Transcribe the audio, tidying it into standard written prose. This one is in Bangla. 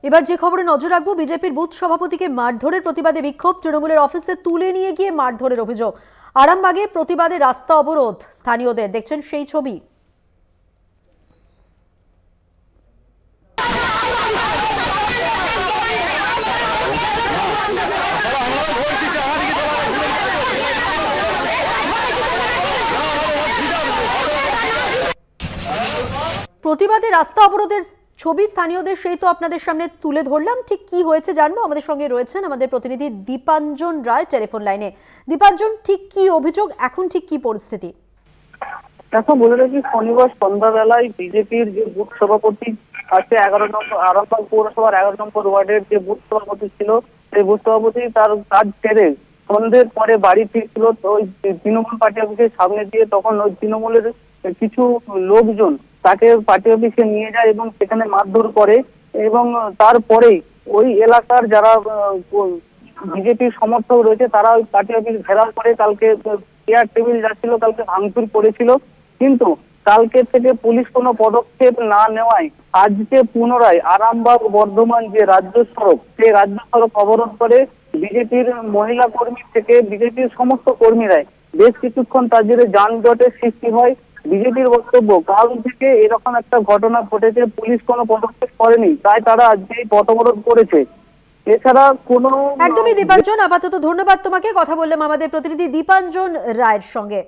এবার যে খবরে নজর রাখবো, বিজেপির বুথ সভাপতিকে মারধরের প্রতিবাদে বিক্ষোভ, তৃণমূলের অফিসে তুলে নিয়ে গিয়ে মারধরের অভিযোগ। আরামবাগে প্রতিবাদে রাস্তা অবরোধ স্থানীয়দের, দেখছেন সেই ছবি। প্রতিবাদে রাস্তা অবরোধের ছবি স্থানীয়দের, সেই তো আপনাদের সামনে তুলে ধরলাম। ঠিক কি হয়েছে জানবো, আমাদের সঙ্গে রয়েছেন আমাদের প্রতিনিধি দীপাঞ্জন রায় টেলিফোন লাইনে। দীপাঞ্জন, ঠিক কি অভিযোগ, এখন ঠিক কি পরিস্থিতি? এখন বলে রাখি, শনিবার সন্ধ্যাবেলায় বিজেপির যে বুথ সভাপতি আছে 11 নম্বর আরামবাগ পৌরসভার 11 নম্বর ওয়ার্ডের যে বুথ সভাপতি ছিল, সেই বুথ সভাপতি তার কাজ ছেড়ে সন্ধ্যের পরে বাড়ি ফিরছিল। তো ওই তৃণমূল পার্টি অফিসের সামনে দিয়ে তখন ওই তৃণমূলের কিছু লোকজন তাকে পার্টি অফিসে নিয়ে যায় এবং সেখানে মারধর করে। এবং তারপরেই ওই এলাকার যারা বিজেপির সমর্থক রয়েছে তারা ওই পার্টি অফিস ঘেরাও করে কালকে চেয়ার টেবিল যাচ্ছিল, কালকে ভাঙচুর করেছিল। কিন্তু কালকে থেকে পুলিশ কোনো পদক্ষেপ না নেওয়ায় আজকে পুনরায় আরামবাগ বর্ধমান যে রাজ্য সড়ক, সেই রাজ্য সড়ক অবরোধ করে বিজেপির মহিলা কর্মী থেকে বিজেপির সমস্ত কর্মীরাই বেশ কিছুক্ষণ তার জেরে যানজটের সৃষ্টি হয়। বিজেপির বক্তব্য, কাল থেকে এরকম একটা ঘটনা ঘটেছে, পুলিশ কোনো পদক্ষেপ করেনি, তাই তারা আজকে এই পথ অবরোধ করেছে। এছাড়া কোনো একদমই দীপাঞ্জন, আপাতত ধন্যবাদ তোমাকে। কথা বললাম আমাদের প্রতিনিধি দীপাঞ্জন রায়ের সঙ্গে।